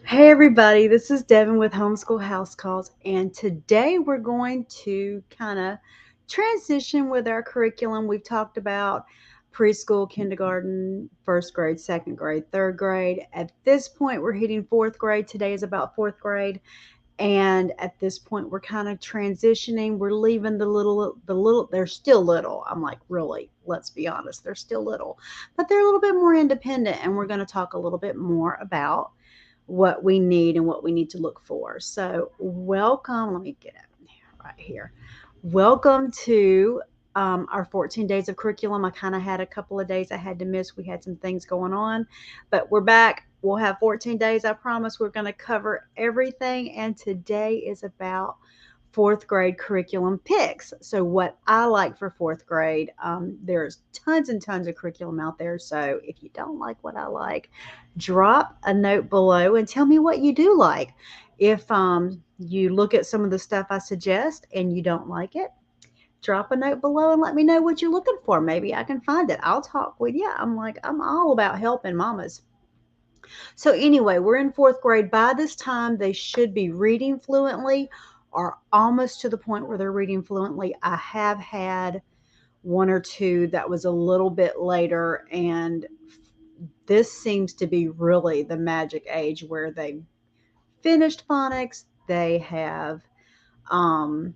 Hey everybody, this is Devin with Homeschool House Calls, and today we're going to kind of transition with our curriculum. We've talked about preschool, kindergarten, first grade, second grade, third grade. At this point, we're hitting fourth grade. Today is about fourth grade, and at this point, we're kind of transitioning. We're leaving the little. They're still little. I'm like, really? Let's be honest, they're still little, but they're a little bit more independent, and we're going to talk a little bit more about what we need and what we need to look for. So, welcome. Let me get it right here. Welcome to our 14 days of curriculum. I kind of had a couple of days I had to miss. We had some things going on, but we're back. We'll have 14 days. I promise we're going to cover everything. And today is about fourth grade curriculum picks. So, what I like for fourth grade, there's tons and tons of curriculum out there. So, if you don't like what I like, drop a note below and tell me what you do like. If you look at some of the stuff I suggest and you don't like it, drop a note below and let me know what you're looking for. Maybe I can find it. I'll talk with you. I'm all about helping mamas. So, anyway, we're in fourth grade. By this time, they should be reading fluently or almost to the point where they're reading fluently. I have had one or two that was a little bit later, and this seems to be really the magic age where they finished phonics, they have um,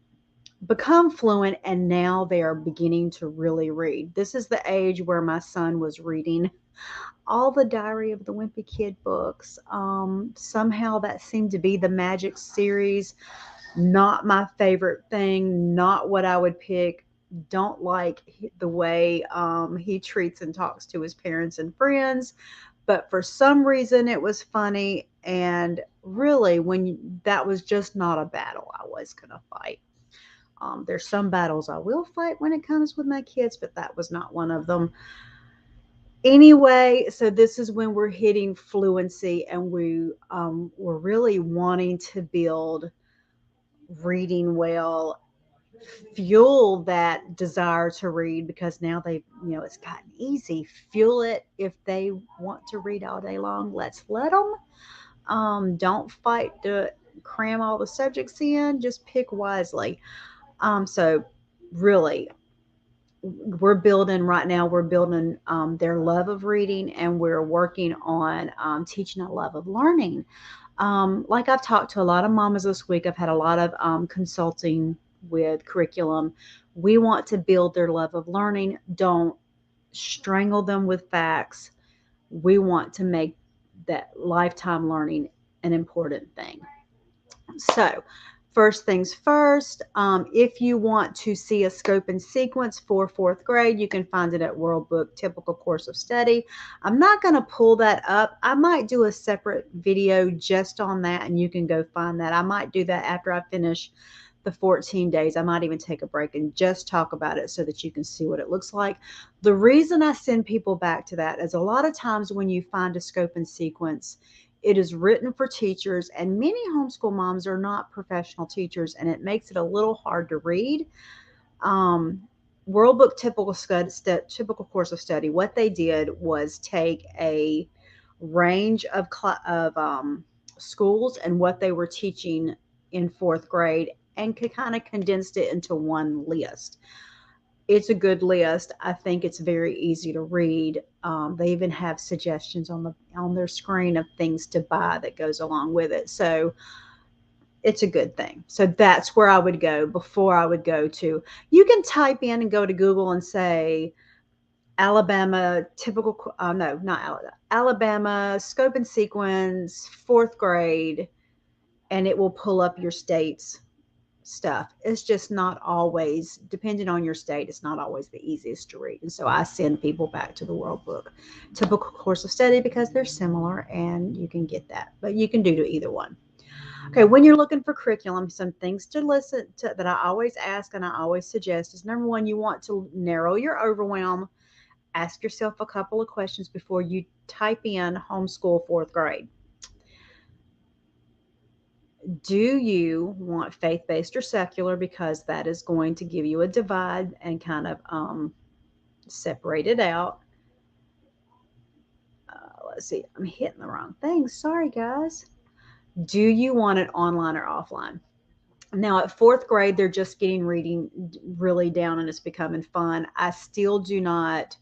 become fluent, and now they are beginning to really read. This is the age where my son was reading all the Diary of the Wimpy Kid books. Somehow that seemed to be the magic series. Not my favorite thing, not what I would pick. Don't like the way he treats and talks to his parents and friends, but for some reason it was funny. And really, that was just not a battle I was going to fight. There's some battles I will fight when it comes with my kids, but that was not one of them. Anyway, so this is when we're hitting fluency, and we're really wanting to build reading well, fuel that desire to read, because now it's gotten easy. Fuel it. If they want to read all day long, let's let them. Don't fight to cram all the subjects in. Just pick wisely. So really, we're building right now. We're building their love of reading, and we're working on teaching a love of learning. Like I've talked to a lot of mamas this week. I've had a lot of consulting with curriculum. We want to build their love of learning. Don't strangle them with facts. We want to make that lifetime learning an important thing. So, first things first, if you want to see a scope and sequence for fourth grade, you can find it at World Book Typical Course of Study. I'm not going to pull that up. I might do a separate video just on that, and you can go find that. I might do that after I finish the 14 days. I might even take a break and just talk about it so that you can see what it looks like. The reason I send people back to that is a lot of times when you find a scope and sequence, it is written for teachers, and many homeschool moms are not professional teachers, and it makes it a little hard to read. Um, World Book Typical Course of Study, what they did was take a range of schools and what they were teaching in fourth grade, and could kind of condensed it into one list. It's a good list. I think it's very easy to read. They even have suggestions on their screen of things to buy that goes along with it. So it's a good thing. So that's where I would go before I would go to. You can type in and go to Google and say Alabama typical. No, not Alabama. Alabama scope and sequence fourth grade, and it will pull up your state's stuff. It's just not always, depending on your state, it's not always the easiest to read. And so I send people back to the World Book Typical Course of Study because they're similar and you can get that. But you can do to either one. Okay, when you're looking for curriculum, some things to listen to that I always ask and I always suggest is, number one, you want to narrow your overwhelm. Ask yourself a couple of questions before you type in homeschool fourth grade. Do you want faith-based or secular? Because that is going to give you a divide and kind of separate it out. let's see, I'm hitting the wrong thing. Sorry, guys. Do you want it online or offline? Now, at fourth grade, they're just getting reading really down and it's becoming fun. I still do not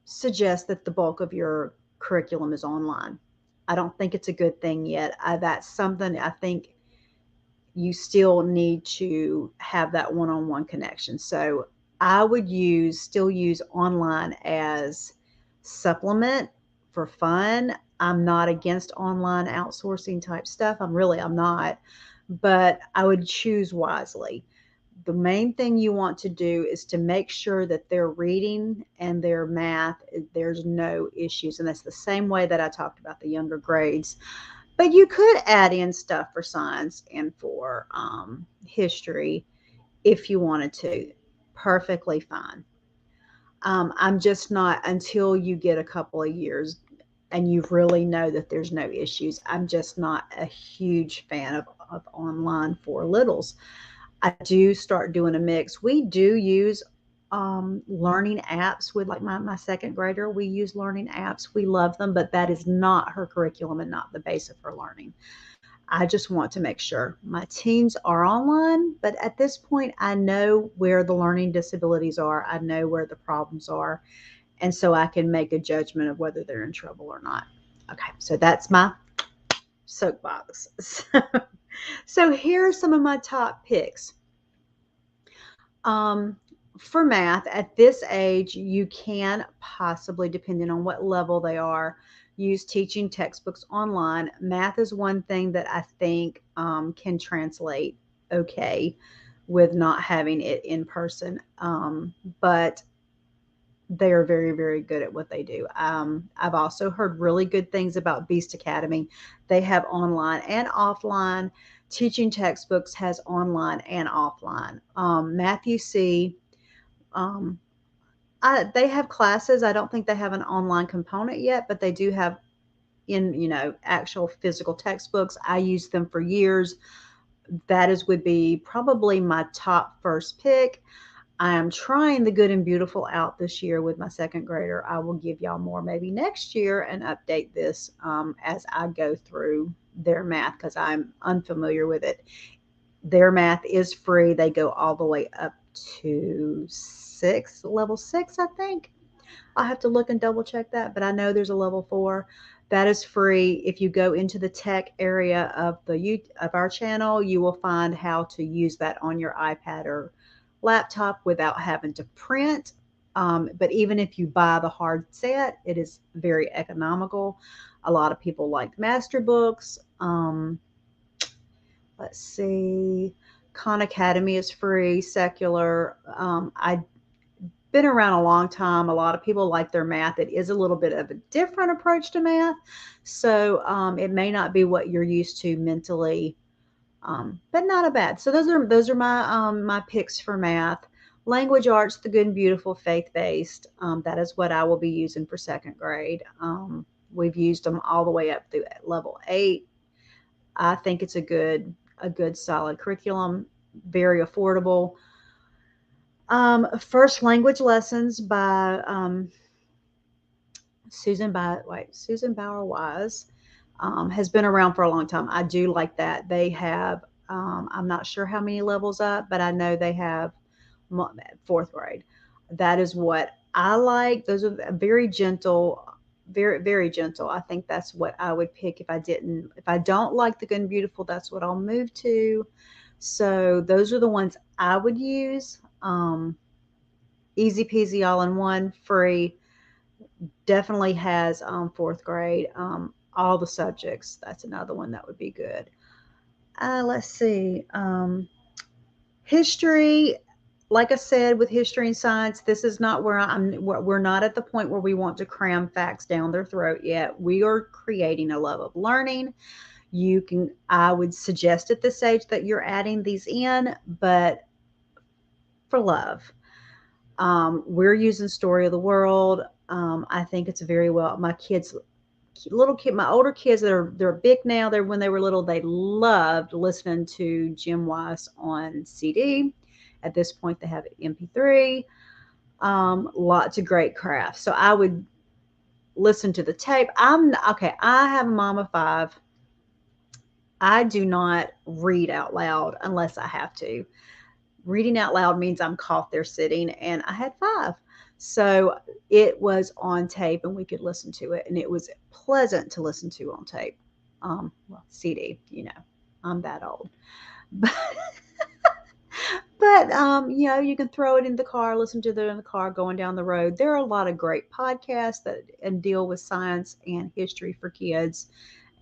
suggest that the bulk of your curriculum is online. I don't think it's a good thing yet. That's something I think you still need to have that one-on-one connection. So I would still use online as supplement for fun. I'm not against online outsourcing type stuff. I'm not, but I would choose wisely. The main thing you want to do is to make sure that their reading and their math, there's no issues. And that's the same way that I talked about the younger grades. But you could add in stuff for science and for history if you wanted to. Perfectly fine. I'm just not, until you get a couple of years and you really know that there's no issues, I'm just not a huge fan of online for littles. I do start doing a mix. We do use learning apps with like my second grader. We use learning apps. We love them, but that is not her curriculum and not the base of her learning. I just want to make sure my teens are online, but at this point, I know where the learning disabilities are. I know where the problems are. And so I can make a judgment of whether they're in trouble or not. Okay, so that's my soapbox. So here are some of my top picks. For math, at this age, you can possibly, depending on what level they are, use teaching textbooks online. Math is one thing that I think can translate okay with not having it in person, but they are very, very good at what they do. I've also heard really good things about Beast Academy. They have online and offline. Teaching textbooks has online and offline. Matthew C. Um, they have classes. I don't think they have an online component yet, but they do have actual physical textbooks. I used them for years. Would be probably my top first pick. I am trying the Good and Beautiful out this year with my second grader. I will give y'all more maybe next year and update this as I go through their math because I'm unfamiliar with it. Their math is free. They go all the way up to level six, I think. I'll have to look and double check that, but I know there's a level 4 that is free. If you go into the tech area of our channel, you will find how to use that on your iPad or laptop without having to print. But even if you buy the hard set, it is very economical. A lot of people like master books. Let's see. Khan Academy is free, secular. I've been around a long time. A lot of people like their math. It is a little bit of a different approach to math. So it may not be what you're used to mentally, but not a bad. So those are my picks for math. Language arts, the Good and Beautiful, faith-based. That is what I will be using for second grade. We've used them all the way up through level 8. I think it's a good solid curriculum, very affordable. First Language Lessons by Susan Bauer Wise has been around for a long time. I do like that. They have, I'm not sure how many levels up, but I know they have fourth grade. That is what I like. Those are very gentle, very, very gentle. I think that's what I would pick if I don't like the Good and Beautiful, that's what I'll move to. So those are the ones I would use. Easy peasy, all in one, free. Definitely has fourth grade, all the subjects. That's another one that would be good. Let's see. History, like I said, with history and science, this is not we're not at the point where we want to cram facts down their throat yet. We are creating a love of learning. I would suggest at this age that you're adding these in, but for love. We're using Story of the World. I think it's very well. My older kids they're big now. When they were little, they loved listening to Jim Weiss on CD. At this point, they have MP3. Lots of great crafts. So I would listen to the tape. Okay. I have a mom of five. I do not read out loud unless I have to. Reading out loud means I'm caught there sitting, and I had five. So it was on tape and we could listen to it, and it was pleasant to listen to on tape. Well, CD, I'm that old. But, you can throw it in the car, listen to it in the car going down the road. There are a lot of great podcasts that and deal with science and history for kids,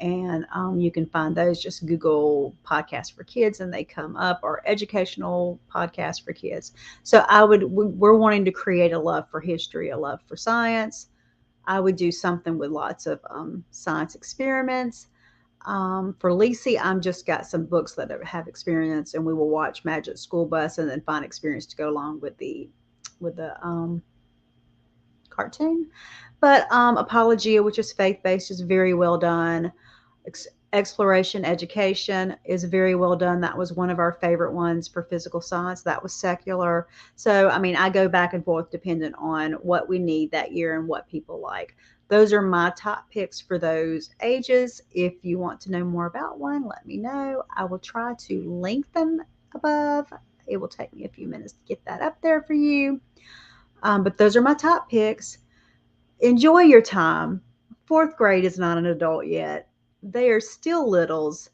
and you can find those. Just Google podcasts for kids and they come up, or educational podcasts for kids. So we're wanting to create a love for history, a love for science. I would do something with lots of science experiments. For Lisi, I'm just got some books that have experience, and we will watch Magic School Bus and then find experience to go along with the cartoon. But Apologia, which is faith based, is very well done. Exploration Education is very well done. That was one of our favorite ones for physical science. That was secular. So, I mean, I go back and forth depending on what we need that year and what people like. Those are my top picks for those ages. If you want to know more about one, let me know. I will try to link them above. It will take me a few minutes to get that up there for you. But those are my top picks. Enjoy your time. Fourth grade is not an adult yet. They are still littles.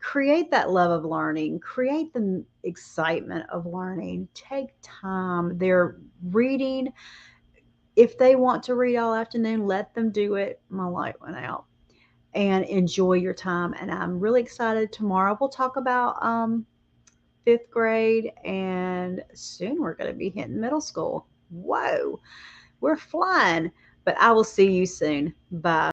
Create that love of learning, create the excitement of learning. Take time. They're reading. If they want to read all afternoon, let them do it. My light went out. And enjoy your time. And I'm really excited. Tomorrow we'll talk about fifth grade, and soon we're going to be hitting middle school. Whoa, we're flying. But I will see you soon. Bye.